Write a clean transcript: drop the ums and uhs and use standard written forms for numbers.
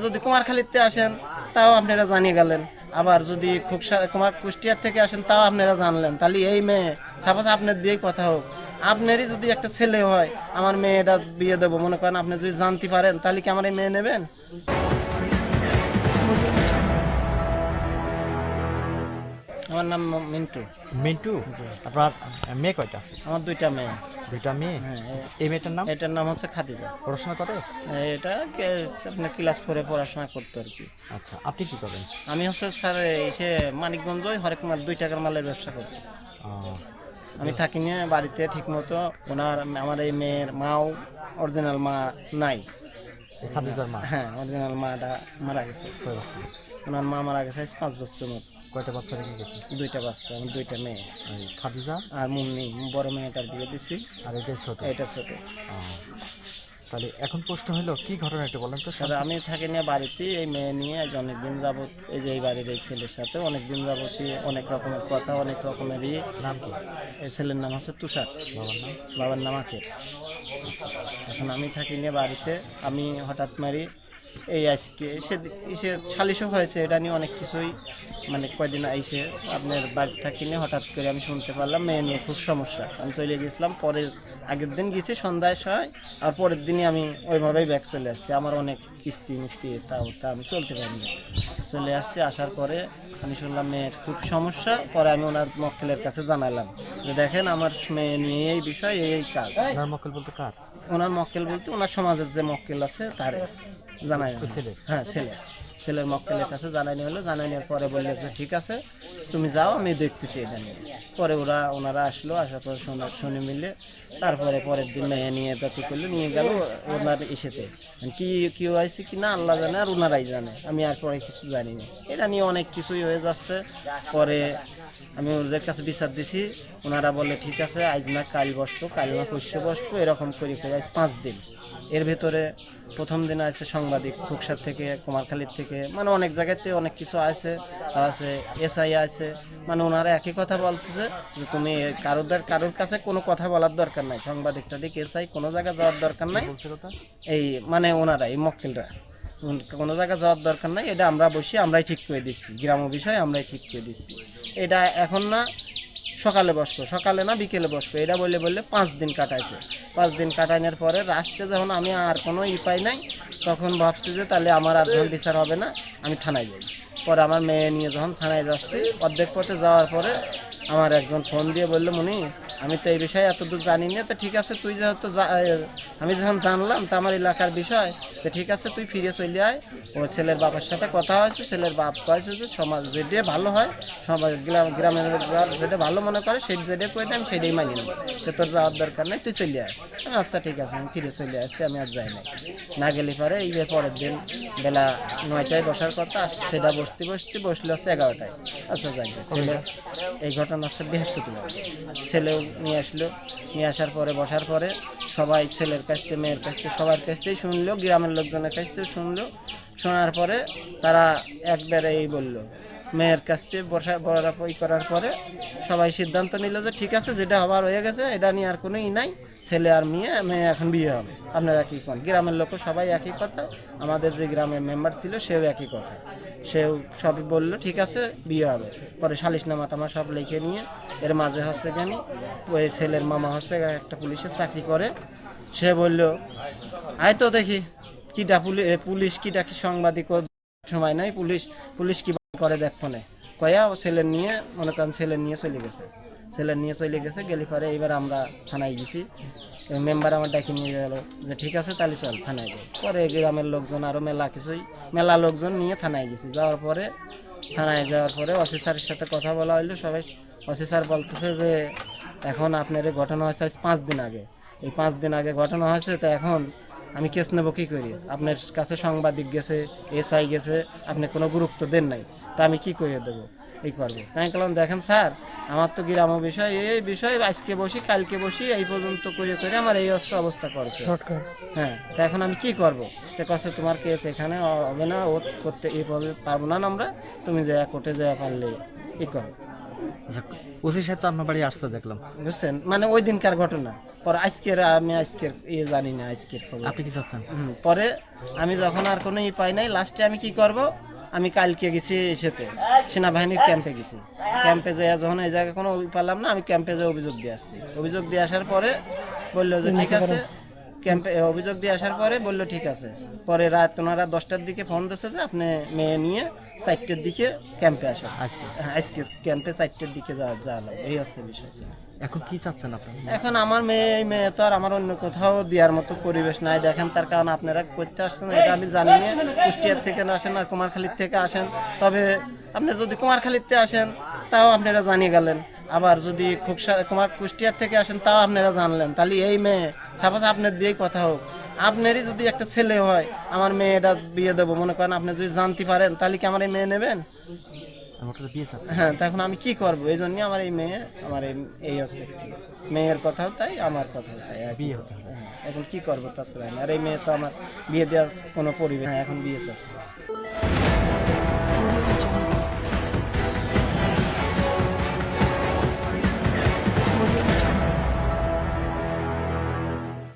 যদি কুমারখালীতে আসেন তাও আপনারা জানিয়ে গেলেন, আবার যদি কুষ্টিয়ার থেকে আসেন তাও আপনারা জানলেন, তাহলে এই মেয়ে সাপোজ আপনার দিয়েই কথা হোক, আপনারই যদি একটা ছেলে হয় আমার মেয়েটা বিয়ে দেবো মনে করেন, আপনি যদি জানতে পারেন তাহলে কি আমার এই মেয়ে নেবেন? আমার নাম মিন্টু। মিন্টু, জি। আপনার মেয়ে কয়টা? আমার দুইটা মেয়ে। দুইটা মেয়ে। হ্যাঁ, এই মেয়েটার নাম? এটার নাম হচ্ছে খাদিজা। পড়াশোনা করে? এটা আপনার ক্লাস 4 পড়াশোনা করতো আর কি। আচ্ছা, আপনি কি করেন? আমি হচ্ছে স্যার সে মানিকগঞ্জ হরেক মাল 2 টাকার মালের ব্যবসা করতো। আহ, আমি থাকি নিয়ে বাড়িতে ঠিক মতো, আমার এই মেয়ের মাও অরিজিনাল মা নাই। খাদিজার মা হ্যাঁ, অরিজিনাল মাটা মারা গেছে। কয় বছর? ওনার মা মারা গেছে 5 বছর মতো। কয়টা বাচ্চা রেখে গেছে? 2টা বাচ্চা, আমার 2টা মেয়ে। এই খাদিজা আর মুন্নি বড় মেয়েটার বিয়ে দিছি, আর এটাই ছোট? এটা ছোট। আহ, তাহলে এখন প্রশ্ন হলো কি ঘটনা একটু বলেন তো। স্যার আমি থাকি নিয়ে বাড়িতে এই মেয়ে নিয়ে আজ অনেকদিন যাবত, এই যে এই বাড়ির এই ছেলের সাথে অনেকদিন যাবতই অনেক রকমের কথা, অনেক রকমেরই। নাম কি? এই ছেলের নাম হচ্ছে তুষার, বাবার নাম? বাবার নাম আকের। এখন আমি থাকি নিয়ে বাড়িতে, আমি হঠাৎ মারি এই আজকে এসে সালিশও হয়েছে, এটা নিয়ে অনেক কিছুই, মানে কয়দিন আইসে আপনার বাড়ি থাকি নিয়ে হঠাৎ করে আমি শুনতে পারলাম মেয়ে নিয়ে খুব সমস্যা। আমি চলে গেছিলাম, আগের দিন গেছি সন্ধ্যায় সময়, আর পরের দিনই আমি ওইভাবেই ব্যাগ চলে আসছি। আমার অনেক কিস্তি মিস্তি তা আমি চলতে পারিনি, চলে আসছি। আসার পরে আমি শুনলাম মেয়ের খুব সমস্যা। পরে আমি ওনার মক্কেলের কাছে জানালাম যে দেখেন আমার মেয়ে নিয়ে এই বিষয়, এই কাজ। ওনার মক্কেল বলতে কার? ওনার মক্কেল বলতে ওনার সমাজের যে মক্কেল আছে তার জানাই। হ্যাঁ, ছেলের মক্কেলের কাছে জানাই হলো। জানাই নেওয়ার পরে বললো যে ঠিক আছে তুমি যাও, আমি দেখতেছি এটা নিয়ে। পরে ওনারা আসলো, আসার পরে শুনে মিলে তারপরে পরের দিন মেয়ে নিয়ে দাতি করলো, নিয়ে গেল ওনার ইসেতে। কি হয়েছে কি না আল্লাহ জানে, আর ওনারাই জানে, আমি আর পরে কিছু জানি না। এটা নিয়ে অনেক কিছুই হয়ে যাচ্ছে। পরে আমি ওদের কাছে বিচার দিছি, ওনারা বলে ঠিক আছে আজ না কাল বসবো, কাল না পরশু বসবো, এরকম করে আজ 5 দিন। এর ভেতরে প্রথম দিন আছে সাংবাদিক খুকসার থেকে, কুমারখালীর থেকে, মানে অনেক জায়গাতে অনেক কিছু আছে। তা আছে এসআই আছে, মানে ওনারা একই কথা বলতেছে যে তুমি কারোর কাছে কোনো কথা বলার দরকার নাই, সাংবাদিকটা দিক এসআই কোনো জায়গায় যাওয়ার দরকার নাই। এই মানে ওনারা এই মক্কেলরা কোনো জায়গায় যাওয়ার দরকার নাই, এটা আমরা বসে আমরাই ঠিক করে দিচ্ছি, গ্রাম্য বিষয় আমরাই ঠিক করে দিচ্ছি। এটা এখন না সকালে বসবো, সকালে না বিকেলে বসবো, এটা বললে 5 দিন কাটাইছে। 5 দিন কাটানোর পরে লাস্টে যখন আমি আর কোনো পাই নাই, তখন ভাবছি যে তাহলে আমার আর যখন বিচার হবে না, আমি থানায় যাই। পরে আমার মেয়ে নিয়ে যখন থানায় যাচ্ছি, অর্ধেক পথে যাওয়ার পরে আমার একজন ফোন দিয়ে বললো মনি আমি তো এই বিষয়ে এতদূর জানি না, তো ঠিক আছে তুই যেহেতু আমি যখন জানলাম তো আমার এলাকার বিষয়, তো ঠিক আছে তুই ফিরে চলে আয়। ও ছেলের বাবার সাথে কথা হয়েছে, ছেলের বাপ কয়েছে যে সমাজ যেটা ভালো হয়, সমাজ গ্রামের যেটা ভালো মনে করে সেই যেটা করে দেয় আমি সেটাই মানি নেব, তো তোর যাওয়ার দরকার নেই, তুই চলে আয়। আচ্ছা ঠিক আছে, আমি ফিরে চলে আসছি, আমি আর যাই না গেলে পরে এই পরের দিন বেলা 9টায় বসার কথা, সেটা বসলে হচ্ছে 11টায়। আচ্ছা যাই, ছেলে এই ঘটনা হচ্ছে বৃহস্পতিবার। ছেলেও নিয়ে আসলো, নিয়ে আসার পরে বসার পরে সবাই ছেলের কাছ থেকে মেয়ের কাছ থেকে সবার কাছ থেকেই শুনলো, গ্রামের লোকজনের কাছ থেকে শুনলো। শোনার পরে তারা একবারে এই বললো, মেয়ের কাছ থেকে করার পরে সবাই সিদ্ধান্ত নিল যে ঠিক আছে যেটা হবার হয়ে গেছে, এটা নিয়ে আর কোনো নাই, ছেলে আর মেয়ে এখন বিয়ে হবে, আপনারা একই কোন গ্রামের লোকও সবাই একই কথা, আমাদের যে গ্রামের মেম্বার ছিল সেও একই কথা, সেও সবই বললো ঠিক আছে বিয়ে হবে। পরে সালিশনামা টামা সব লিখে নিয়ে এর মাঝে হচ্ছে কেন ওই ছেলের মামা হচ্ছে একটা পুলিশের চাকরি করে, সে বলল আয় তো দেখি কিটা পুলিশ কিটা কি সাংবাদিক সময় নাই, পুলিশ কি করে দেখ ফোনে কয়া ছেলের নিয়ে মনে করেন ছেলের নিয়ে চলে গেছে। গেলে পরে এবার আমরা থানায় গেছি, মেম্বার আমার ডাকি নিয়ে গেল যে ঠিক আছে তাহলে চল থানায় যাই। পরে গ্রামের লোকজন আরও মেলা লোকজন নিয়ে থানায় গেছি। থানায় যাওয়ার পরে ওসি স্যারের সাথে কথা বলা হইলো, সবাই ওসি স্যার বলতেছে যে এখন আপনার এই ঘটনা হয়েছে 5 দিন আগে, এই 5 দিন আগে ঘটনা হয়েছে, তো এখন আমি কেস নেবো কী করি, আপনার কাছে সাংবাদিক গেছে, এসআই গেছে, আপনি কোনো গুরুত্ব দেন নাই, তা আমি কী করে দেবো এই করবো। আমি বললাম দেখেন স্যার আমার তো গ্রাম্য বিষয়, এই বিষয় আজকে বসি কালকে বসি এই পর্যন্ত করে আমার এই অবস্থা করছে। হ্যাঁ, তা এখন আমি কি করবো? তো কাছে তোমার কেস এখানে হবে না, ও করতে এইভাবে পারবো না আমরা, তুমি যা কোর্টে যাওয়া পারলে ই করো। আচ্ছা, ওসি সাহেব তো আপনার বাড়ি আসতে দেখলাম, বুঝছেন, মানে ওই দিনকার ঘটনা। পরে আমি আজকের জানি না আজকের খবর। আপনি কি চাচ্ছেন? পরে আমি যখন আর কোনো পাই নাই, লাস্টে আমি কি করব, আমি কালকে গেছি এসেতে সেনাবাহিনীর ক্যাম্পে গেছি। ক্যাম্পে যেয়ে যখন এই জায়গায় কোনো পেলাম না, আমি ক্যাম্পে যেয়ে অভিযোগ দিয়ে আসছি। অভিযোগ দিয়ে আসার পরে বললো যে ঠিক আছে, ক্যাম্পে অভিযোগ দিয়ে আসার পরে বললো ঠিক আছে। পরে রাত ওনারা 10টার দিকে ফোন দিয়েছে যে আপনি মেয়ে নিয়ে 4টের দিকে ক্যাম্পে আসেন। আজকে আজকে ক্যাম্পে 4টের দিকে যাওয়া লাগবে, এই হচ্ছে বিষয় ছিল। এখন কি চাচ্ছেন আপনার? এখন আমার এই মেয়ে তো আর আমার অন্য কোথাও দেওয়ার মতো পরিবেশ নাই। দেখেন, তার কারণ আপনারা করতে আসছেন এটা আমি জানি না, কুষ্টিয়ার থেকে না আসেন আর কুমারখালীর থেকে আসেন। তবে আপনি যদি কুমারখালীতে আসেন তাও আপনারা জানিয়ে গেলেন, আবার যদি কুষ্টিয়ার থেকে আসেন তাও আপনারা জানলেন। তাহলে এই মেয়ে সাপোজ আপনার দিয়েই কথা হোক, আপনারই যদি একটা ছেলে হয়, আমার মেয়েটা বিয়ে দেবো মনে করেন, আপনি যদি জানতে পারেন তাহলে কি আমার এই মেয়ে নেবেন? আমার তো বিয়ে চাচ্ছেন। হ্যাঁ, তখন আমি কি করবো? এই জন্যই আমার এই মেয়ে, আমার এই হচ্ছে মেয়ের কথাও তাই, আমার কথাও তাই, বিয়ে হতে হবে। হ্যাঁ, এখন কি করবো তাছাড়া? আর এই মেয়ে তো আমার বিয়ে দেওয়ার কোনো পরিবেশ, হ্যাঁ, এখন বিয়ে চাচ্ছে।